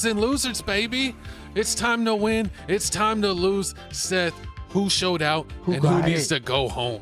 and losers, baby. It's time to win. It's time to lose. Seth, who showed out and who needs to go home?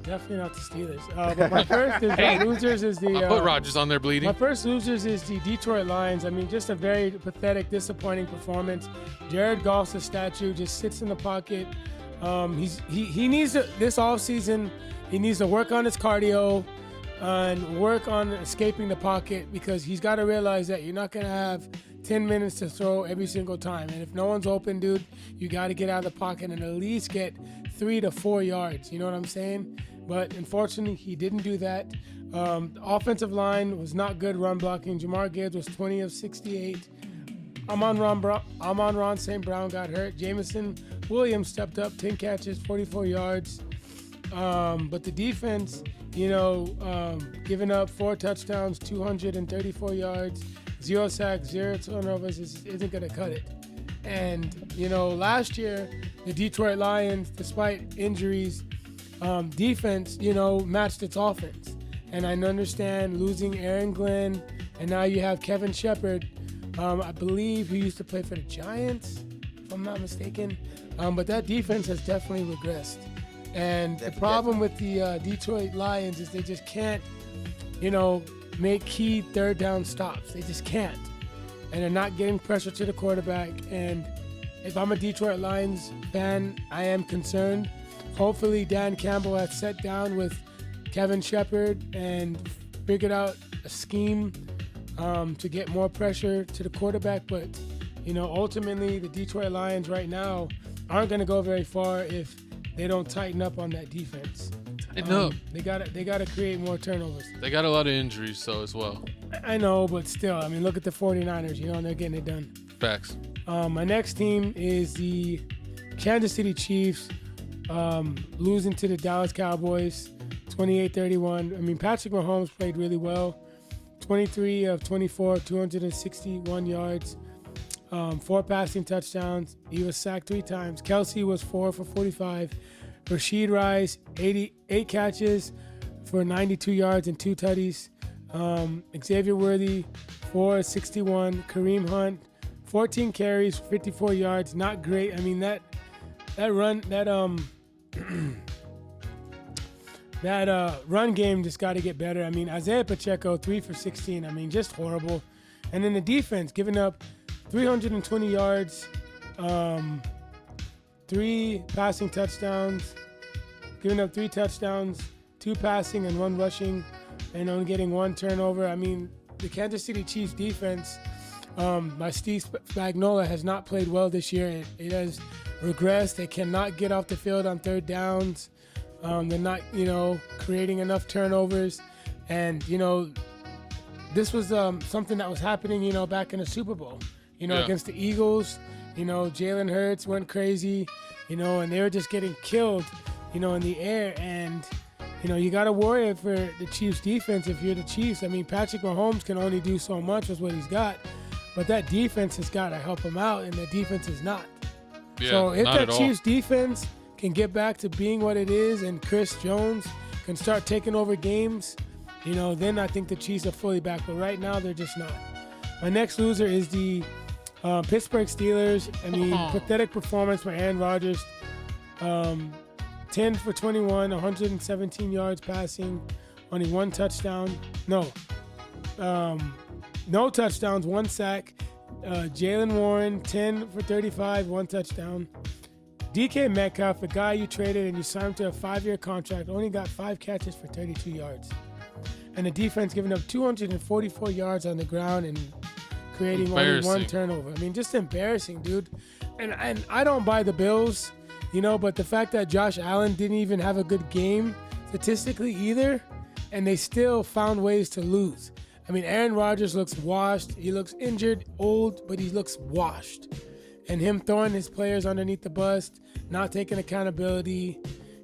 Definitely not the Steelers. But my first is losers is the. I'll put Rodgers on there bleeding. My first losers is the Detroit Lions. I mean, just a very pathetic, disappointing performance. Jared Goff's a statue, just sits in the pocket. He needs to, this offseason, he needs to work on his cardio and work on escaping the pocket, because he's got to realize that you're not going to have 10 minutes to throw every single time. And if no one's open, dude, you got to get out of the pocket and at least get 3 to 4 yards. You know what I'm saying? But unfortunately, he didn't do that. The offensive line was not good run blocking. Jamar Gibbs was 20 of 68. Amon-Ra St. Brown got hurt. Jameson Williams stepped up, 10 catches, 44 yards. But the defense, giving up 4 touchdowns, 234 yards, 0 sacks, 0 turnovers isn't going to cut it. And, last year, the Detroit Lions, despite injuries, defense, matched its offense. And I understand losing Aaron Glenn, and now you have Kevin Shepard, I believe he used to play for the Giants, if I'm not mistaken. But that defense has definitely regressed. And the problem with the Detroit Lions is they just can't, make key third down stops. They just can't. And they're not getting pressure to the quarterback. And if I'm a Detroit Lions fan, I am concerned. Hopefully Dan Campbell has sat down with Kevin Shepard and figured out a scheme to get more pressure to the quarterback. But, ultimately the Detroit Lions right now aren't going to go very far if they don't tighten up on that defense. They gotta create more turnovers. They got a lot of injuries, so as well. I know, but still, I mean, look at the 49ers. They're getting it done. Facts. My next team is the Kansas City Chiefs, losing to the Dallas Cowboys, 28-31. I mean, Patrick Mahomes played really well. 23 of 24, 261 yards, 4 passing touchdowns. He was sacked 3 times. Kelsey was 4 for 45. Rashid Rice, 88 catches for 92 yards and 2 tutties. Xavier Worthy, 461. Kareem Hunt, 14 carries, 54 yards. Not great. I mean, that run game just got to get better. I mean, Isaiah Pacheco, 3 for 16. I mean, just horrible. And then the defense, giving up 320 yards, 3 passing touchdowns, giving up 3 touchdowns, 2 passing and 1 rushing, and only getting 1 turnover. I mean, the Kansas City Chiefs defense, by Steve Spagnuolo, has not played well this year. It has regressed. They cannot get off the field on third downs. They're not, creating enough turnovers. And, this was something that was happening, back in the Super Bowl, against the Eagles. Jalen Hurts went crazy, and they were just getting killed, in the air. And, you got to worry for the Chiefs defense if you're the Chiefs. I mean, Patrick Mahomes can only do so much with what he's got, but that defense has got to help him out, and the defense is not. Yeah, so if not that at Chiefs all. defense can get back to being what it is and Chris Jones can start taking over games, then I think the Chiefs are fully back. But right now, they're just not. My next loser is the Pittsburgh Steelers. I mean, pathetic performance by Aaron Rodgers. 10 for 21, 117 yards passing, only 1 touchdown. No touchdowns, 1 sack. Jalen Warren, 10 for 35, 1 touchdown. DK Metcalf, the guy you traded and you signed him to a 5-year contract, only got 5 catches for 32 yards. And the defense giving up 244 yards on the ground and creating only 1 turnover. I mean, just embarrassing, dude. And I don't buy the Bills, but the fact that Josh Allen didn't even have a good game statistically either, and they still found ways to lose. I mean, Aaron Rodgers looks washed. He looks injured, old, but he looks washed. And him throwing his players underneath the bus, not taking accountability,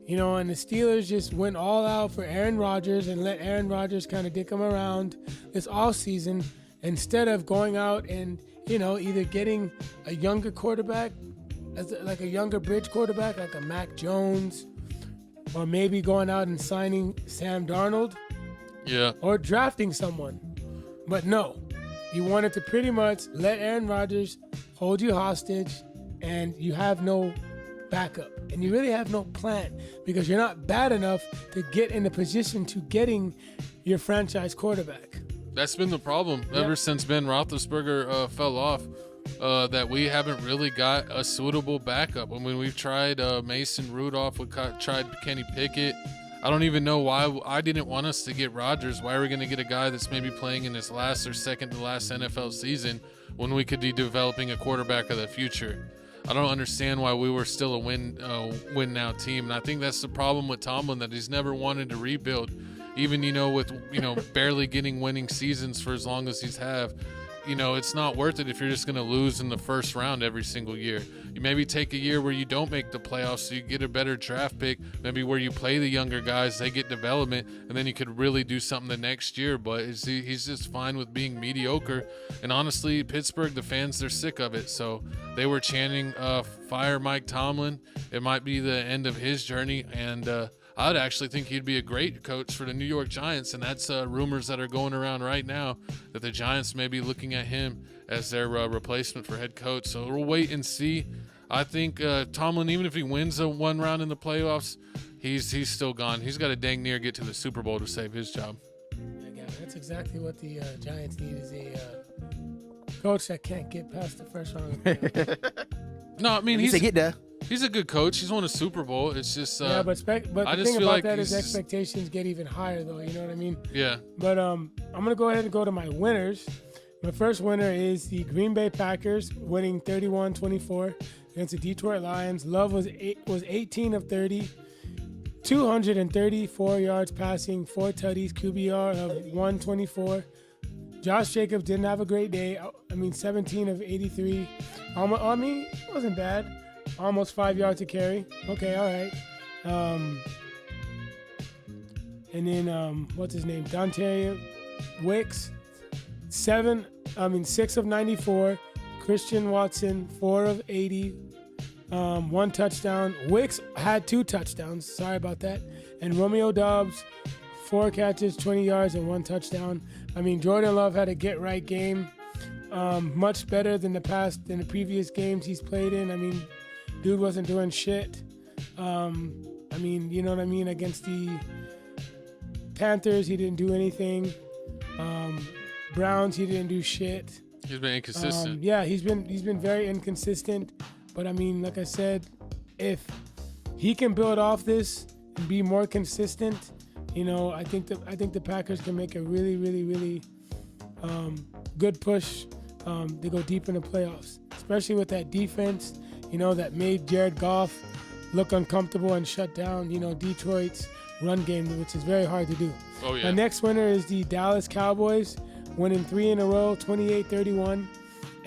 and the Steelers just went all out for Aaron Rodgers and let Aaron Rodgers kind of dick him around this offseason instead of going out and, either getting a younger quarterback, like a younger bridge quarterback, like a Mac Jones, or maybe going out and signing Sam Darnold. Yeah. Or drafting someone. But no, You wanted to pretty much let Aaron Rodgers hold you hostage, and you have no backup. And you really have no plan because you're not bad enough to get in the position to getting your franchise quarterback. That's been the problem ever since Ben Roethlisberger fell off. That we haven't really got a suitable backup. I mean, we've tried Mason Rudolph, we tried Kenny Pickett. I don't even know why I didn't want us to get Rodgers. Why are we going to get a guy that's maybe playing in his last or second to last NFL season when we could be developing a quarterback of the future? I don't understand why we were still a win now team. And I think that's the problem with Tomlin, that he's never wanted to rebuild. Even, with, barely getting winning seasons for as long as he's have. It's not worth it if you're just going to lose in the first round every single year. You maybe take a year where you don't make the playoffs so you get a better draft pick, maybe where you play the younger guys, they get development, and then you could really do something the next year. But he's just fine with being mediocre. And honestly, Pittsburgh, the fans, they're sick of it. So they were chanting, fire Mike Tomlin. It might be the end of his journey. And I'd actually think he'd be a great coach for the New York Giants, and that's rumors that are going around right now that the Giants may be looking at him as their replacement for head coach. So we'll wait and see. I think Tomlin, even if he wins one round in the playoffs, he's still gone. He's got to dang near get to the Super Bowl to save his job. Yeah, that's exactly what the Giants need, is a coach that can't get past the first round. No, I mean, get there. He's a good coach. He's won a Super Bowl. It's just but the thing feel about like that is expectations get even higher, though. You know what I mean? Yeah. But I'm gonna go ahead and go to my winners. My first winner is the Green Bay Packers, winning 31-24 against the Detroit Lions. Love was 18 of 30, 234 yards passing, 4 tutties, QBR of 124. Josh Jacobs didn't have a great day. 17 of 83. It wasn't bad. Almost 5 yards to carry. Okay, all right. And then what's his name? Dante Wicks, 6 of 94. Christian Watson, 4 of 80. 1 touchdown. Wicks had 2 touchdowns. Sorry about that. And Romeo Doubs, 4 catches, 20 yards, and 1 touchdown. Jordan Love had a get-right game. Much better than the previous games he's played in. Dude wasn't doing shit. You know what I mean? Against the Panthers, he didn't do anything. Browns, he didn't do shit. He's been inconsistent. He's been very inconsistent. But like I said, if he can build off this and be more consistent, I think the Packers can make a really, really, really good push to go deep in the playoffs, especially with that defense. That made Jared Goff look uncomfortable and shut down, Detroit's run game, which is very hard to do. Oh, yeah. My next winner is the Dallas Cowboys, winning 3 in a row, 28-31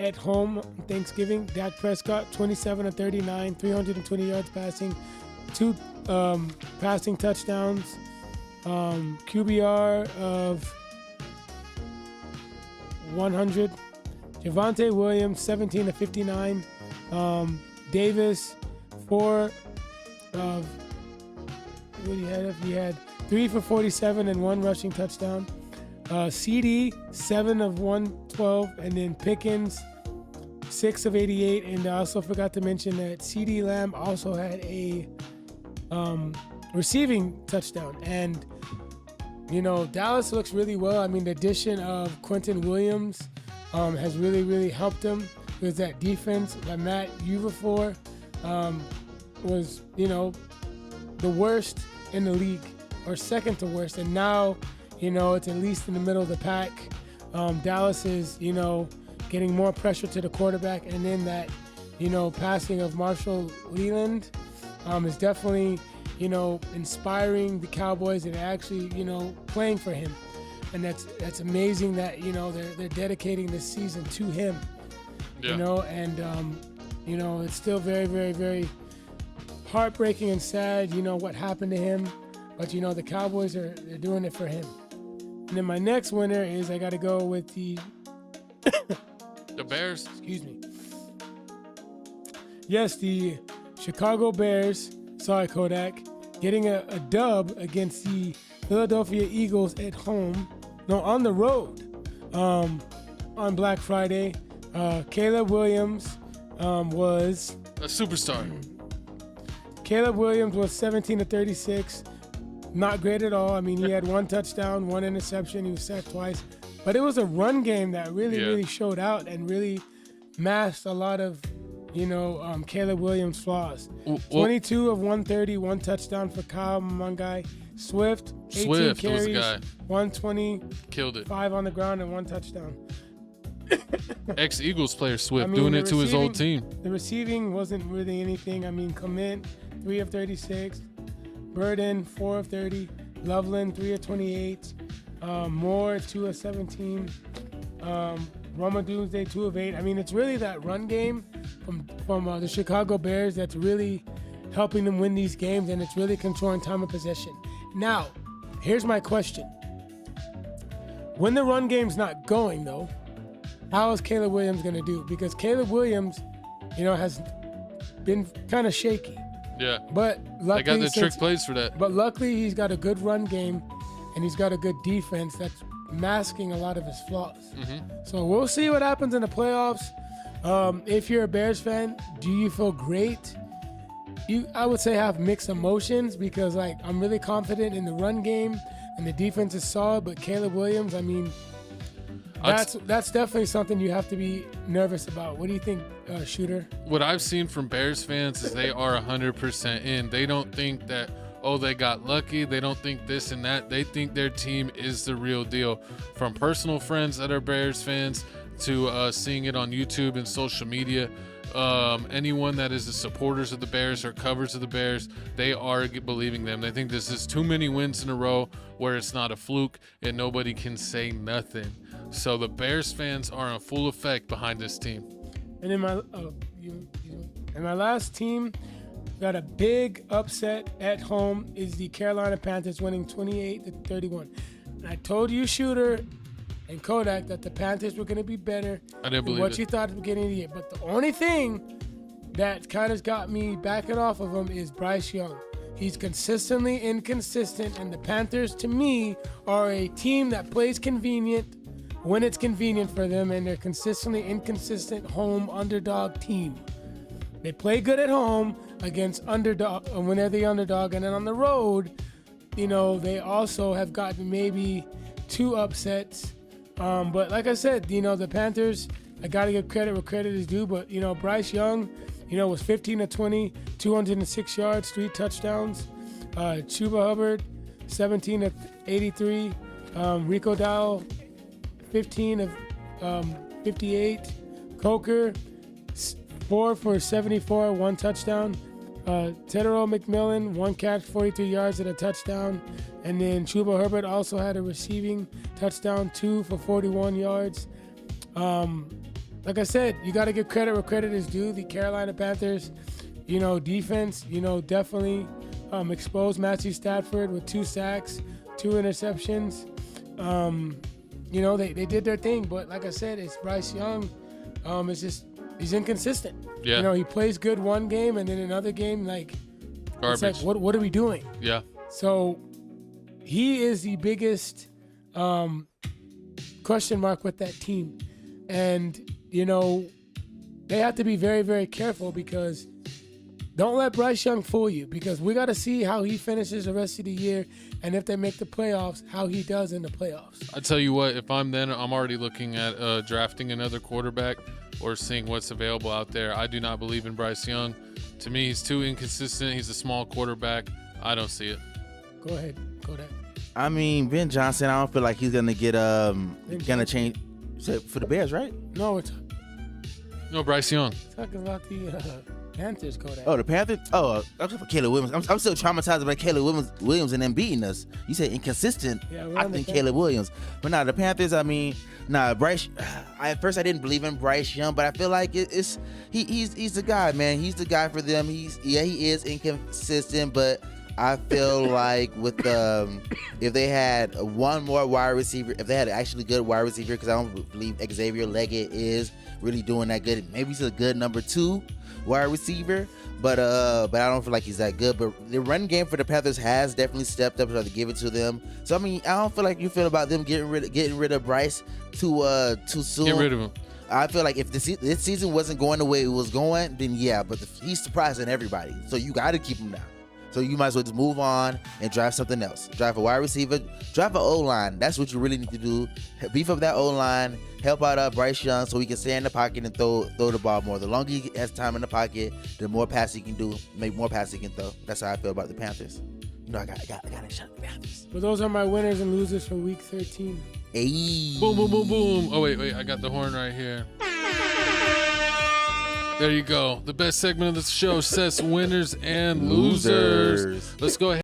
at home on Thanksgiving. Dak Prescott, 27 of 39, 320 yards passing, 2 passing touchdowns, QBR of 100. Javonte Williams, 17 of 59. Davis, 4 of, what do you have? He had 3 for 47 and 1 rushing touchdown. CD, 7 of 112, and then Pickens, 6 of 88. And I also forgot to mention that CD Lamb also had a receiving touchdown. And Dallas looks really well. The addition of Quentin Williams has really, really helped them. Because that defense that Matt Uvafor was, the worst in the league, or second to worst. And now, it's at least in the middle of the pack. Dallas is, getting more pressure to the quarterback. And then that, passing of Marshall Leland is definitely, inspiring the Cowboys and actually, playing for him. And that's amazing that, they're dedicating this season to him. Yeah. It's still very, very, very heartbreaking and sad, what happened to him. But, the Cowboys they're doing it for him. And then my next winner is I got to go with the Bears. Excuse me. Yes, the Chicago Bears. Sorry, Kodak. Getting a dub against the Philadelphia Eagles at home. No, on the road. on Black Friday. Caleb Williams was A superstar. Caleb Williams was 17 to 36. Not great at all. I mean, he had 1 touchdown, 1 interception. He was sacked twice. But it was a run game that really showed out and really masked a lot of, Caleb Williams' flaws. 22 of 130, 1 touchdown for Kyle Mungai. Swift 18 carries, was the guy. 120. Killed it. 5 on the ground and 1 touchdown. Ex-Eagles player Swift doing it to his old team. The receiving wasn't really anything. I mean, Clement, 3 of 36. Burden, 4 of 30. Loveland, 3 of 28. Moore, 2 of 17. Roma Doomsday, 2 of 8. I mean, it's really that run game from the Chicago Bears that's really helping them win these games, and it's really controlling time of possession. Now, here's my question. When the run game's not going, though, how is Caleb Williams going to do? Because Caleb Williams, has been kind of shaky. Yeah. But luckily, they got the trick plays for that. But luckily, he's got a good run game, and he's got a good defense that's masking a lot of his flaws. Mm-hmm. So we'll see what happens in the playoffs. If you're a Bears fan, do you feel great? I would say have mixed emotions because, I'm really confident in the run game and the defense is solid. But Caleb Williams, I mean, that's definitely something you have to be nervous about. What do you think, Shooter? What I've seen from Bears fans is they are 100% in. They don't think that, they got lucky. They don't think this and that. They think their team is the real deal. From personal friends that are Bears fans to seeing it on YouTube and social media, anyone that is the supporters of the Bears or covers of the Bears, they are believing them. They think this is too many wins in a row where it's not a fluke and nobody can say nothing. So the Bears fans are in full effect behind this team. And in my last team, got a big upset at home is the Carolina Panthers winning 28-31. And I told you, Shooter and Kodak, that the Panthers were going to be better than what you thought at the beginning of the year. But the only thing that kind of got me backing off of him is Bryce Young. He's consistently inconsistent, and the Panthers, to me, are a team that plays convenient when it's convenient for them, and they're consistently inconsistent home underdog team. They play good at home against underdog when they're the underdog, and then on the road, they also have gotten maybe 2 upsets. But like I said, the Panthers, I got to give credit where credit is due. But, Bryce Young, was 15 of 20, 206 yards, 3 touchdowns. Chuba Hubbard, 17 of 83. Rico Dowell, 15 of 58. Coker, 4 for 74, 1 touchdown. Tedero McMillan, 1 catch, 43 yards and a touchdown. And then Chuba Hubbard also had a receiving touchdown, 2 for 41 yards. Like I said, you got to give credit where credit is due. The Carolina Panthers, defense, definitely exposed Matthew Stafford with 2 sacks, 2 interceptions. They did their thing. But like I said, it's Bryce Young. He's inconsistent. Yeah. He plays good one game, and then another game, garbage. It's what are we doing? Yeah. So he is the biggest question mark with that team. And, they have to be very, very careful because don't let Bryce Young fool you, because we got to see how he finishes the rest of the year, and if they make the playoffs, how he does in the playoffs. I tell you what, if I'm already looking at drafting another quarterback or seeing what's available out there. I do not believe in Bryce Young. To me, he's too inconsistent. He's a small quarterback. I don't see it. Go ahead. I mean, Ben Johnson, I don't feel like he's gonna get gonna change for the Bears, right? No, Bryce Young. Talking about the Panthers, Kodak. Oh, the Panthers. Oh, I'm for Caleb Williams. I'm still traumatized about Caleb Williams and them beating us. You said inconsistent. Yeah, I think Caleb Williams, but the Panthers. I mean, Bryce. At first I didn't believe in Bryce Young, but I feel like he's the guy, man. He's the guy for them. He is inconsistent, but I feel like with if they had one more wide receiver, if they had an actually good wide receiver, because I don't believe Xavier Leggett is really doing that good. Maybe he's a good number 2 wide receiver, but I don't feel like he's that good. But the run game for the Panthers has definitely stepped up, so to give it to them. So I mean, I don't feel like you feel about them getting rid of Bryce too soon. Get rid of him. I feel like if this season wasn't going the way it was going, then yeah, but he's surprising everybody. So you got to keep him now. So you might as well just move on and draft something else. Draft a wide receiver, draft an O-line. That's what you really need to do. Beef up that O-line, help out Bryce Young so he can stay in the pocket and throw the ball more. The longer he has time in the pocket, the more pass he can do, make more passes he can throw. That's how I feel about the Panthers. You know, I got to shut the Panthers. But those are my winners and losers for week 13. Hey. Boom, boom, boom, boom. Oh, wait. I got the horn right here. There you go. The best segment of the show sets winners and losers. Let's go ahead.